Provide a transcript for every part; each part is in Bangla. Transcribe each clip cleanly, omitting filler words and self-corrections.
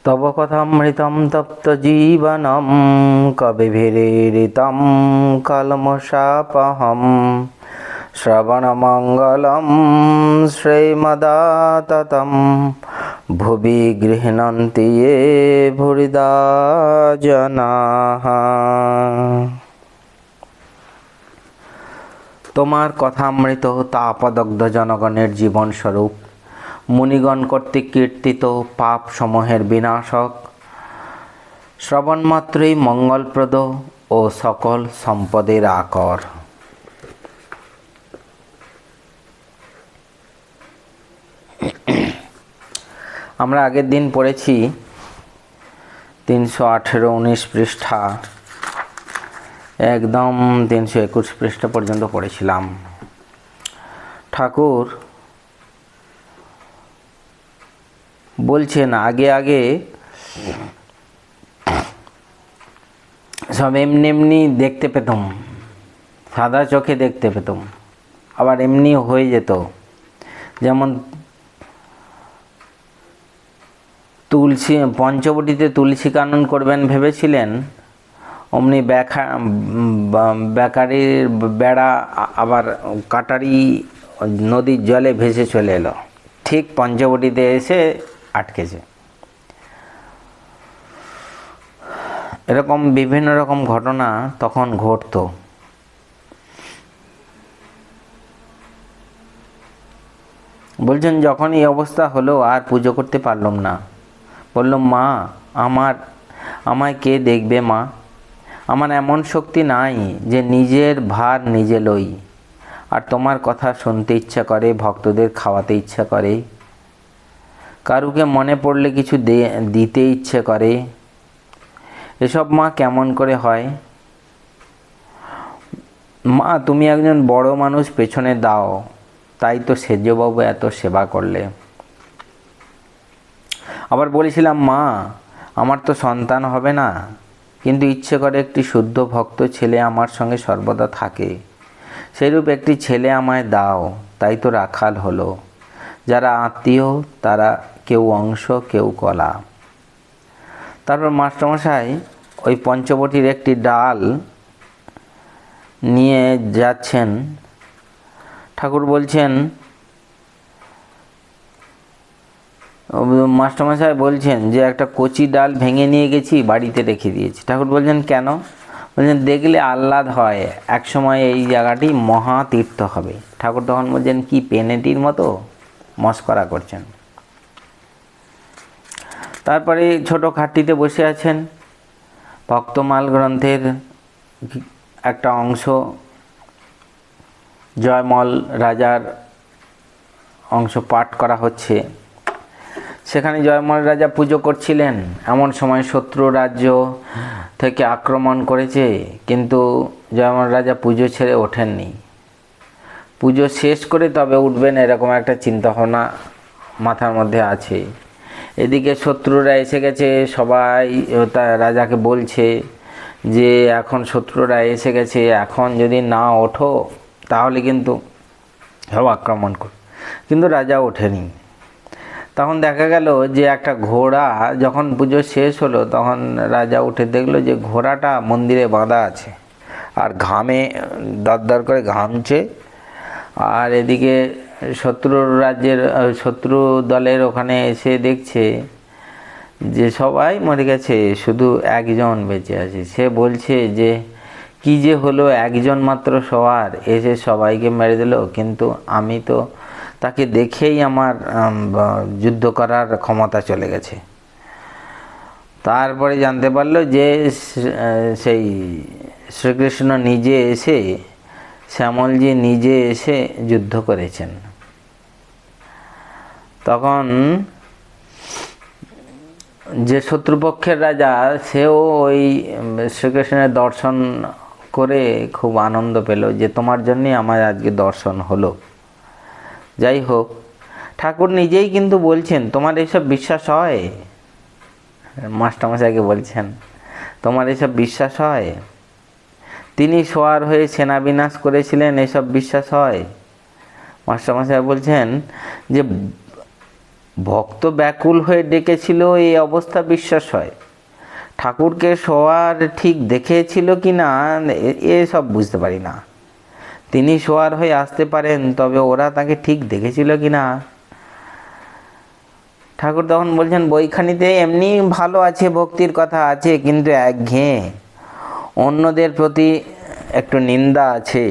तव कथामृतं तप्तजीवनं कविभिरीडितं कल्मषापहं श्रवणमङ्गलं श्रीमदाततं भुवि गृह्णन्ति ये भूरिदा जनाः। তোমার কথামৃত তাপদগ্ধ জনগণের জীবন স্বরূপ মুনিগণ কর্তৃক কীর্তিত পাপ সমূহের বিনাশক, শ্রবণমাত্রই মঙ্গলপ্রদ ও সকল সম্পদের আকর। আমরা আগের দিন পড়েছি 318-19 পৃষ্ঠা, একদম 321 পৃষ্ঠা পর্যন্ত পড়েছিলাম। ঠাকুর বলছেন আগে আগে সব এমনি এমনি দেখতে পেতাম, সাদা চোখে দেখতে পেতাম, আবার এমনি হয়ে যেত। যেমন তুলসী পঞ্চবটিতে তুলসী কানন করবেন ভেবেছিলেন, অমনি বেকারির বেড়া আবার কাটারি নদীর জলে ভেসে চলে এলো, ঠিক পঞ্চবটিতে এসে আটকেছে। এরকম বিভিন্ন রকম ঘটনা তখন ঘটতো। বলছেন যখন এই অবস্থা হলো আর পুজো করতে পারলাম না, বললাম মা আমায় কে দেখবে মা? আমার এমন শক্তি নাই যে নিজের ভার নিজে লই, আর তোমার কথা শুনতে ইচ্ছা করে, ভক্তদের খাওয়াতে ইচ্ছা করে, কারুকে মনে পড়লে কিছু দিতে ইচ্ছে করে। এসব মা কেমন করে হয়? মা তুমি একজন বড় মানুষ, পেছনে দাও, তাই তো সেজবাবু এত সেবা করলে। আবার বলেছিলাম মা আমার তো সন্তান হবে না, কিন্তু ইচ্ছে করে একটি শুদ্ধ ভক্ত ছেলে আমার সঙ্গে সর্বদা থাকে, সেইরূপ একটি ছেলে আমায় দাও, তাই তো রাখাল হলো। যারা আত্মীয় তারা কেউ অংশ কেউ কলা। তারপর মাস্টারমশাই ওই পঞ্চবটির একটি ডাল নিয়ে যাচ্ছেন। ঠাকুর বলছেন, মাস্টারমশাই বলছেন যে একটা কচি ডাল ভেঙে নিয়ে গেছি, বাড়িতে রেখে দিয়েছি। ঠাকুর বলছেন কেন? বলছেন দেখলে আহ্লাদ হয়, একসময় এই জায়গাটি মহা তীর্থ হবে। ঠাকুর তখন বলছেন কি পেনেটির মতো মস্করা করছেন। তারপরে ছোট খাটটিতে বসে আছেন, ভক্তমাল গ্রন্থের একটা অংশ, জয়মল রাজার অংশ পাঠ করা হচ্ছে। সেখানে জয়মল রাজা পুজো করছিলেন, এমন সময় শত্রু রাজ্য থেকে আক্রমণ করেছে, কিন্তু জয়মল রাজা পুজো ছেড়ে ওঠেননি। পুজো শেষ করে তবে উঠবেন, এরকম একটা চিন্তাভাবনা মাথার মধ্যে আছে। এদিকে শত্রুরা এসে গেছে, সবাই রাজাকে বলছে যে এখন শত্রুরা এসে গেছে, এখন যদি না ওঠো তাহলে কিন্তু সব আক্রমণ কর। কিন্তু রাজা ওঠেনি। তখন দেখা গেল যে একটা ঘোড়া, যখন পুজো শেষ হলো তখন রাজা উঠে দেখলো যে ঘোড়াটা মন্দিরে বাঁধা আছে, আর ঘামে দরদর করে ঘামছে। আর এদিকে শত্রু দলের ওখানে এসে দেখছে যে সবাই মরে গেছে, শুধু একজন বেঁচে আছে। সে বলছে যে কি যে হলো, একজন মাত্র সবার এসে সবাইকে মেরে দিল, কিন্তু আমি তো তাকে দেখেই আমার যুদ্ধ করার ক্ষমতা চলে গেছে। তারপরে জানতে পারলো যে সেই শ্রীকৃষ্ণ নিজে এসে, শ্যামলজি নিজে এসে যুদ্ধ করেছেন। তখন যে শত্রুপক্ষের রাজা, সেও ওই শ্রীকৃষ্ণের দর্শন করে খুব আনন্দ পেল যে তোমার জন্যই আমার আজকে দর্শন হলো। যাই হোক, ঠাকুর নিজেই কিন্তু বলছেন তোমার এইসব বিশ্বাস হয়? মাস্টারমশাইকে বলছেন তোমার এইসব বিশ্বাস হয়? তিনি সোয়ার হয়ে সেনা বিনাশ করেছিলেন, এসব বিশ্বাস হয়? মাস্টারমশাই বলছেন যে ভক্ত ব্যাকুল হয়ে ডেকেছিল, এই অবস্থা বিশ্বাস হয়। ঠাকুরকে শোয়ার ঠিক দেখেছিল কি না এসব বুঝতে পারি না। তিনি শোয়ার হয়ে আসতে পারেন, তবে ওরা তাকে ঠিক দেখেছিল কি না। ঠাকুর তখন বলছেন, বইখানিতে এমনি ভালো আছে, ভক্তির কথা আছে, কিন্তু একঘেয়ে, অন্যদের প্রতি একটু নিন্দা আছে।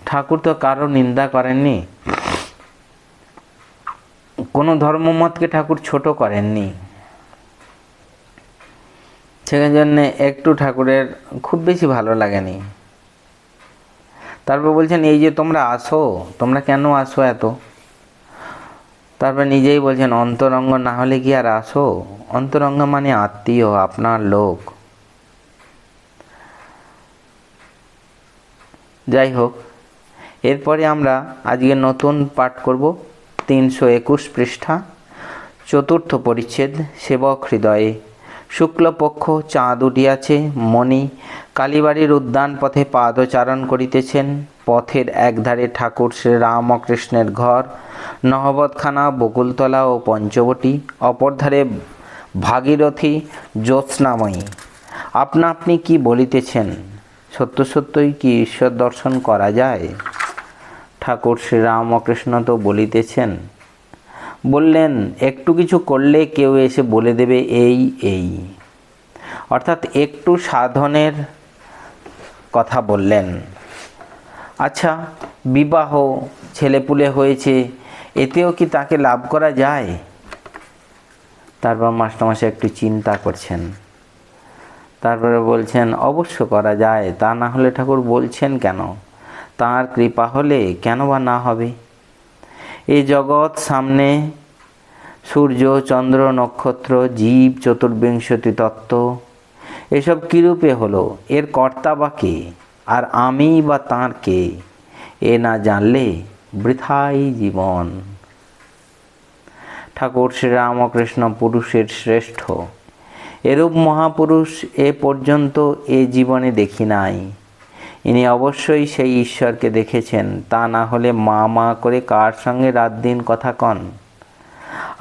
ঠাকুর তো কারো নিন্দা করেননি, কোনো ধর্মমতকে ঠাকুর ছোট করেননি। সেই জন্য একটু ঠাকুরের খুব বেশি ভালো লাগেনি। তারপর বলছেন, এই যে তোমরা আসো, তোমরা কেন আসো এত? তারপর নিজেই বলছেন, অন্তরঙ্গ না হলে কি আর আসো? অন্তরঙ্গ মানে আত্মীয়, আপনার লোক। যাই হোক, এরপরে আমরা আজকে নতুন পাঠ করব 321 পৃষ্ঠা, চতুর্থ পরিচ্ছেদ, সেবক হৃদয়ে। শুক্লপক্ষ, চাঁদ উঠিয়াছে। মণি কালীবাড়ির উদ্যান পথে পাদচারণ করিতেছেন। পথের একধারে ঠাকুর শ্রীরামকৃষ্ণের ঘর, নহবতখানা, বকুলতলা ও পঞ্চবটী। অপর ধারে ভাগীরথী জ্যোৎস্নাময়ী। আপনা আপনি কি বলিতেছেন? সত্য সত্যই কি ঈশ্বর দর্শন করা যায়? ঠাকুর শ্রীরামকৃষ্ণ তো বলিতেছেন, বললেন, একটু কিছু করলে কেউ এসে বলে দেবে এই এই, অর্থাৎ একটু সাধনের কথা বললেন। আচ্ছা, বিবাহ, ছেলেপুলে হয়েছে, এতেও কি তাকে লাভ করা যায়? তারপর মাস্টারমশাই একটু চিন্তা করছেন, তারপরে বলছেন, অবশ্য করা যায়, তা না হলে ঠাকুর বলছেন কেন? তাঁর কৃপা হলে কেন বা না হবে? এই জগৎ, সামনে সূর্য, চন্দ্র, নক্ষত্র, জীব, চতুর্বিংশতি তত্ত্ব, এসব কীরূপে হলো? এর কর্তা বা কে? আর আমি বা তাঁর কে? এ না জানলে বৃথাই জীবন। ঠাকুর শ্রীরামকৃষ্ণ পুরুষের শ্রেষ্ঠ। এরূপ মহাপুরুষ এ পর্যন্ত এ জীবনে দেখি নাই। ইনি অবশ্যই সেই ঈশ্বরকে দেখেছেন, তা না হলে মা মা করে কার সঙ্গে রাত দিন কথা কন?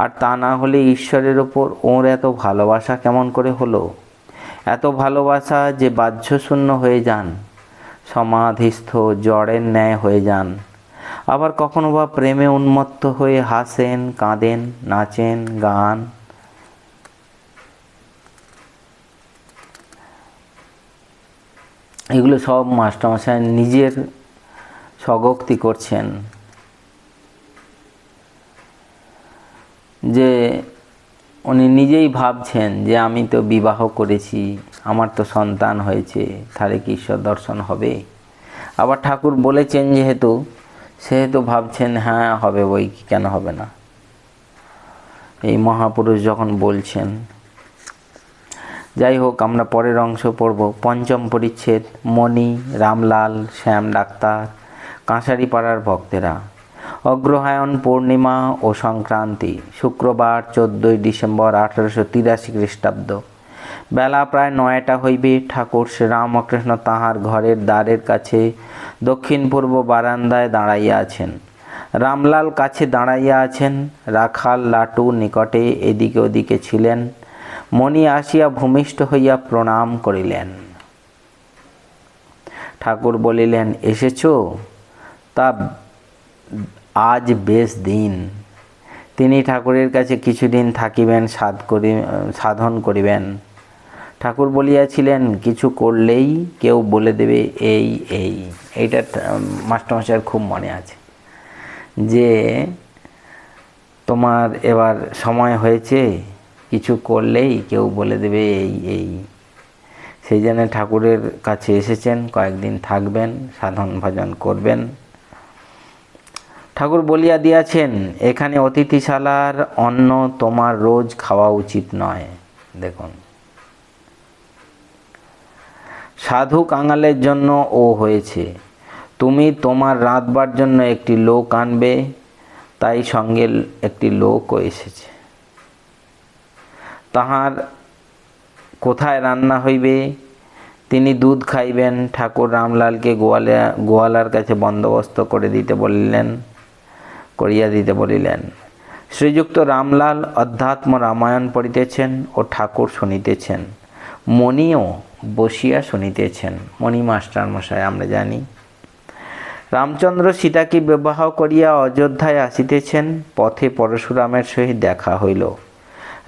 আর তা না হলে ঈশ্বরের ওপর ওর এত ভালোবাসা কেমন করে হলো? এত ভালোবাসা যে বাহ্যশূন্য হয়ে যান, সমাধিস্থ জড়ের ন্যায় হয়ে যান। আবার কখনো বা প্রেমে উন্মত্ত হয়ে হাসেন, কাঁদেন, নাচেন, গান। এগুলো সব মাস্টারমশাই নিজের স্বগোক্তি করছেন, যে উনি নিজেই ভাবছেন যে আমি তো বিবাহ করেছি, আমার তো সন্তান হয়েছে, তাহলে কি ঈশ্বর দর্শন হবে? আবার ঠাকুর বলেছেন যেহেতু, সেহেতু ভাবছেন হ্যাঁ হবে, বই কি, কেন হবে না? এই মহাপুরুষ যখন বলছেন। যাই হোক, আমরা পরের অংশ পড়ব। পঞ্চম পরিচ্ছেদ, মণি, রামলাল, শ্যাম ডাক্তার, কাঁসারিপাড়ার ভক্তেরা। অগ্রহায়ণ পূর্ণিমা ও সংক্রান্তি, শুক্রবার 14 ডিসেম্বর 1883 খ্রিস্টাব্দ। বেলা প্রায় 9টা হইবে। ঠাকুর শ্রীরামকৃষ্ণ তাঁহার ঘরের দ্বারের কাছে দক্ষিণ পূর্ব বারান্দায় দাঁড়াইয়া আছেন। রামলাল কাছে দাঁড়াইয়া আছেন। রাখাল লাটু নিকটে এদিকে ওদিকে ছিলেন। মণি আসিয়া ভূমিষ্ঠ হইয়া প্রণাম করিলেন। ঠাকুর বলিলেন, এসেছ? তা আজ বেশ দিন। তিনি ঠাকুরের কাছে কিছুদিন থাকিবেন, সাধন করিবেন। ঠাকুর বলিয়াছিলেন, কিছু করলেই কেউ বলে দেবে এই এই। এইটা মাস্টারমশাইয়ের খুব মনে আছে, যে তোমার এবার সময় হয়েছে, কিছু করলেই কেউ বলে দেবে এই এই। সেই জন্য ঠাকুরের কাছে এসেছেন, কয়েকদিন থাকবেন, সাধন ভজন করবেন। ঠাকুর বলিয়া দিয়াছেন, এখানে অতিথিশালার অন্ন তোমার রোজ খাওয়া উচিত নয়। দেখুন, সাধু কাঙালের জন্য ও হয়েছে, তুমি তোমার রাঁধবার জন্য একটি লোক আনবে, তাই সঙ্গে একটি লোকও এসেছে। তাহার কোথায় রান্না হইবে? তিনি দুধ খাইবেন। ঠাকুর রামলালকে গোয়ালার কাছে বন্দোবস্ত করে দিতে বললেন। করিয়া দিতে বলিলেন। শ্রীযুক্ত রামলাল অধ্যাত্ম রামায়ণ পড়িতেছেন ও ঠাকুর শুনিতেছেন। মণিও বসিয়া শুনিতেছেন। মণি মাস্টার মশাই আমরা জানি। রামচন্দ্র সীতাকে বিবাহ করিয়া অযোধ্যায় আসিতেছেন। পথে পরশুরামের সহিত দেখা হইল।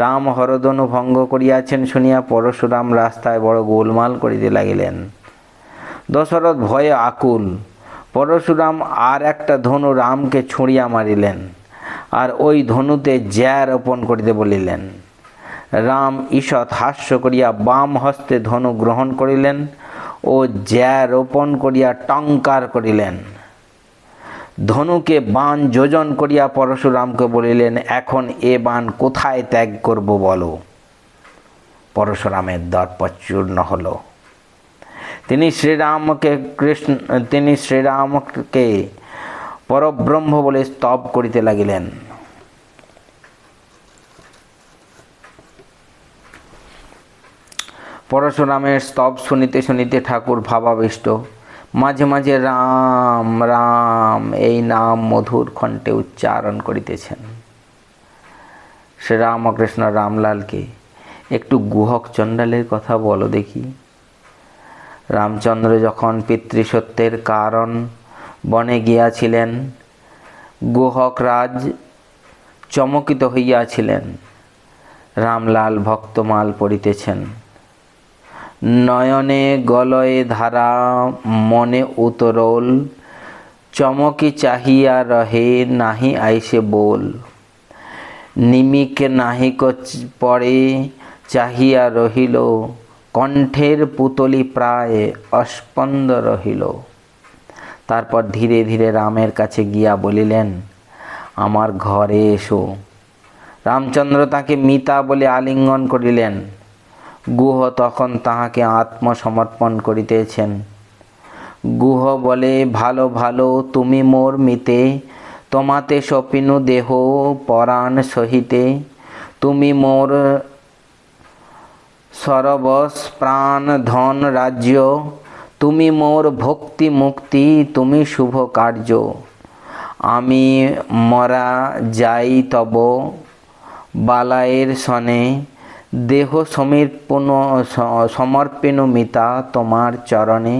রাম হরধনু ভঙ্গ করিয়াছেন শুনিয়া পরশুরাম রাস্তায় বড় গোলমাল করিতে লাগিলেন। দশরথ ভয়ে আকুল। পরশুরাম আর একটা ধনু রামকে ছুঁড়িয়া মারিলেন, আর ওই ধনুতে জ্যা রোপণ করিতে বলিলেন। রাম ঈষৎ হাস্য করিয়া বাম হস্তে ধনু গ্রহণ করিলেন ও জ্যা রোপণ করিয়া টঙ্কার করিলেন। ধনুকে বাণ যোজন করিয়া পরশুরামকে বলিলেন, এখন এ বাণ কোথায় ত্যাগ করব বলো। পরশুরামের দর্প চূর্ণ হল। তিনি শ্রীরামকে পরব্রহ্ম বলে স্তব করিতে লাগিলেন। পরশুরামের স্তব শুনিতে শুনিতে ঠাকুর ভাবাবিষ্ট। মাঝে মাঝে রাম রাম এই নাম মধুর কণ্ঠে উচ্চারণ করিতেছেন। শ্রীরামকৃষ্ণ রামলালকে, একটু গুহক চণ্ডালের কথা বলো দেখি। রামচন্দ্র যখন পিতৃসত্যের কারণ বনে গিয়াছিলেন, গুহকরাজ চমকিত হইয়াছিলেন। রামলাল ভক্তমাল পড়িতেছেন। নয়নে গলয়ে ধারা মনে উতরোল, চমকি চাহিয়া রহে নাহি আইসে বোল। নিমিক নাহিক পরে চাহিয়া রহিল, কণ্ঠের পুতলি প্রায় অস্পন্দ রহিল। তারপর ধীরে ধীরে রামের কাছে গিয়া বলিলেন, আমার ঘরে এসো। রামচন্দ্র তাকে মিতা বলে আলিঙ্গন করিলেন। গুহ তখন তাহাকে আত্মসমর্পণ করিতেছেন। গুহ বলে, ভালো ভালো তুমি মোর মিতে, তোমাতে সপিনু দেহ পরাণ সহিতে। তুমি মোর সরবস প্রাণ ধন রাজ্য, তুমি মোর ভক্তি মুক্তি, তুমি শুভ কার্য। আমি মরা যাই তব বালায়ের সনে, দেহ সমর্পিনু মিতা তোমার চরণে।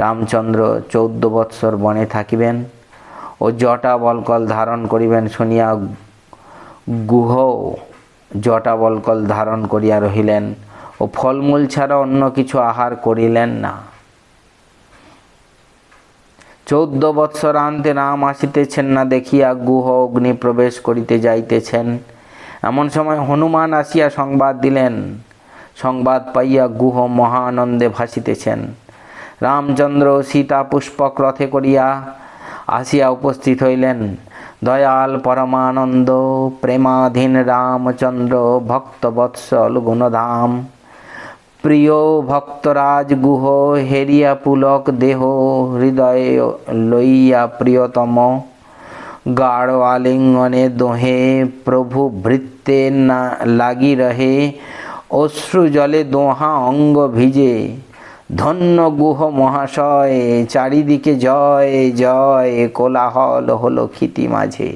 রামচন্দ্র 14 বৎসর বনে থাকিবেন ও জটা বলকল ধারণ করিবেন শুনিয়া গুহ জটা বলকল ধারণ করিয়া রহিলেন ও ফলমূল ছাড়া অন্য কিছু আহার করিলেন না। 14 বৎসরান্তে রাম আসিতেছেন না দেখিয়া গুহ অগ্নি প্রবেশ করিতে যাইতেছেন। এমন সময় হনুমান আসিয়া সংবাদ দিলেন। সংবাদ পাইয়া গুহ মহা আনন্দে ভাসিতেছেন। রামচন্দ্র সীতা পুষ্পক রথে করিয়া আসিয়া উপস্থিত হইলেন। দয়াল পরমানন্দ প্রেমাধীন রামচন্দ্র ভক্তবৎসল গুণধাম। প্রিয় ভক্তরাজ গুহ হেরিয়া পুলক দেহ, হৃদয়ে লইয়া প্রিয়তম। গাঢ় আলিঙ্গনে দোহে প্রভু ভৃত্যে না লাগি রহে, অশ্রু জলে দোহা অঙ্গ ভিজে। ধন্য গুহ মহাশয়, চারিদিকে জয় জয় কোলাহল হলো ক্ষিতি মাঝে।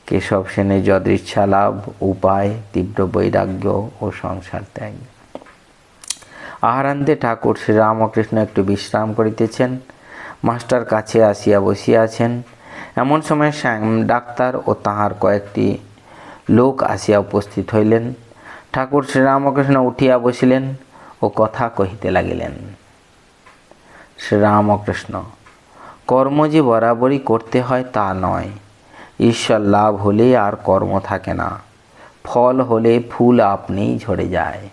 কেশব সেনের যদৃচ্ছা লাভ, উপায় তীব্র বৈরাগ্য ও সংসার ত্যাগ। আহারান্তে ঠাকুর শ্রীরামকৃষ্ণ একটু বিশ্রাম করিতেছেন। মাস্টার কাছে আসিয়া বসিয়াছেন। এমন সময় শ্যাম ডাক্তার ও তাহার কয়েকটি লোক আসিয়া উপস্থিত হইলেন। ঠাকুর শ্রীরামকৃষ্ণ উঠিয়া বসিলেন ও কথা কহিতে লাগিলেন। শ্রীরামকৃষ্ণ, কর্ম যে বরাবরই করতে হয় তা নয়। ঈশ্বর লাভ হলে আর কর্ম থাকে না, ফল হলে ফুল আপনিই ঝরে যায়।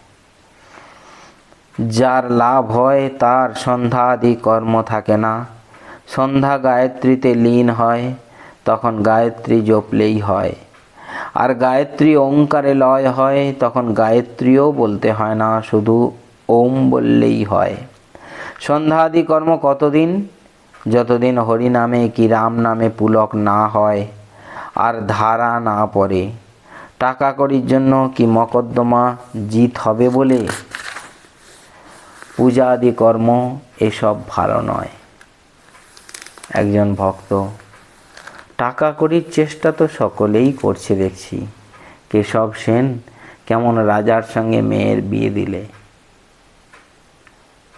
যার লাভ হয় তার সন্ধ্যাদি কর্ম থাকে না। সন্ধ্যা গায়ত্রীতে লীন হয়, তখন গায়ত্রী জপলেই হয়। আর গায়ত্রী ওঙ্কারে লয় হয়, তখন গায়ত্রীও বলতে হয় না, শুধু ওম বললেই হয়। সন্ধ্যাদি কর্ম কতদিন? যতদিন হরি নামে কি রাম নামে পুলক না হয় আর ধারা না পড়ে। টাকা কড়ির জন্য কি মকদ্দমা জিত হবে বলে পূজা আদি কর্ম এসব ভালো নয়। একজন ভক্ত, টাকা কড়ির চেষ্টা তো সকলেই করছে দেখছি, কেশব সেন কেমন রাজার সঙ্গে মেয়ের বিয়ে দিলে।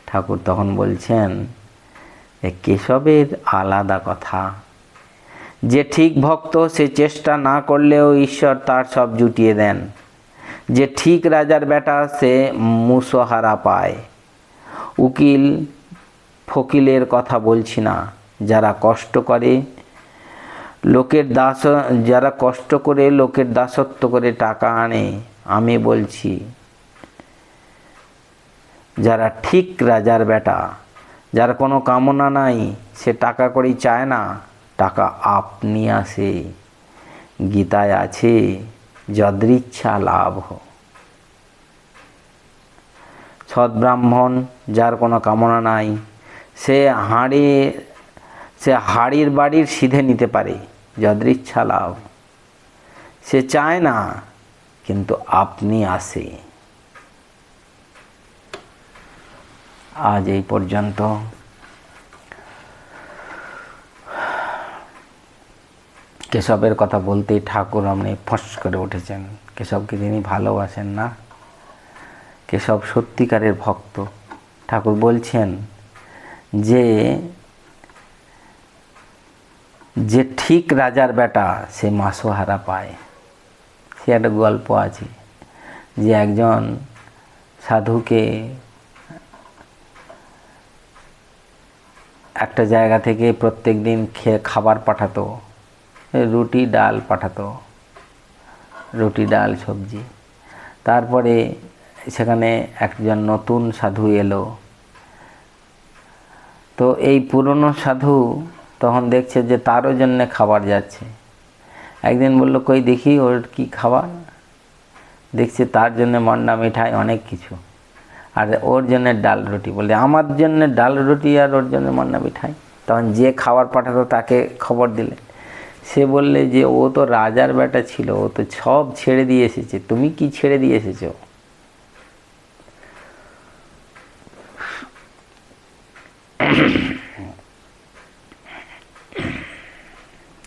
ঠাকুর তখন বলছেন, কেশবের আলাদা কথা, যে ঠিক ভক্ত সে চেষ্টা না করলেও ঈশ্বর তার সব জুটিয়ে দেন। যে ঠিক রাজার বেটা সে মুসহারা পায়। উকিল ফকিলের কথা বলছি না, যারা কষ্ট করে লোকের দাসত্ব করে টাকা আনে, আমি বলছি যারা ঠিক রাজার বেটা, যার কোনো কামনা নাই, সে টাকা করেই চায় না, টাকা আপনি আসে। গীতায় আছে, যদৃচ্ছা লাভ। সৎ ব্রাহ্মণ যার কোনো কামনা নাই, সে হাড়ির বাড়ির সিধে নিতে পারে, যদৃচ্ছা লাভ। সে চায় না, কিন্তু আপনি আসে। আজ এই পর্যন্ত। কেশবের কথা বলতেই ঠাকুর আপনি ফস করে উঠেছেন। কেশবকে যিনি ভালোবাসেন না, কেশব সত্যিকারের ভক্ত। ঠাকুর বলছেন যে ঠিক রাজার বেটা সে মাসোহারা পায়। সে একটা গল্প আছে যে একজন সাধুকে একটা জায়গা থেকে প্রত্যেক দিন খাবার পাঠাতো, রুটি ডাল পাঠাতো, রুটি ডাল সবজি। তারপরে সেখানে একজন নতুন সাধু এলো। তো এই পুরনো সাধু তখন দেখছে যে তারও জন্য খাবার যাচ্ছে। একদিন বলল, কই দেখি ওর কি খাবার। দেখছে তার জন্য মন্ডা মিঠাই অনেক কিছু, আর ওর জন্য ডাল রুটি। বলে, আমার জন্য ডাল রুটি আর ওর জন্য মন্ডা মিঠাই। তখন যে খাবার পাঠাতো তাকে খবর দিলে। সে বললে যে ও তো রাজার বেটা ছিল, ও তো সব ছেড়ে দিয়ে এসেছে, তুমি কি ছেড়ে দিয়ে এসেছো?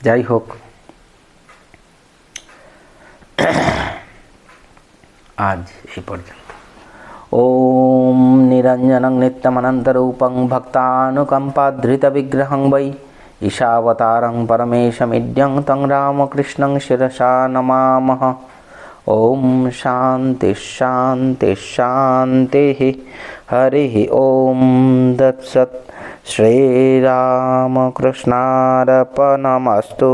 যাই হোক, আজ এই পর্যন্ত। ওম নিরঞ্জনং নিত্যমনন্তরূপং ভক্তানুকম্পাধৃতবিগ্রহং বৈ ঈশাবতারং পরমেশমিড্যং তং রামকৃষ্ণং শিরসা নমামঃ। ওম শান্তি শান্তি শান্তি। হরি ওম তৎসৎ। শ্রীরামকৃষ্ণার্পণমস্তু।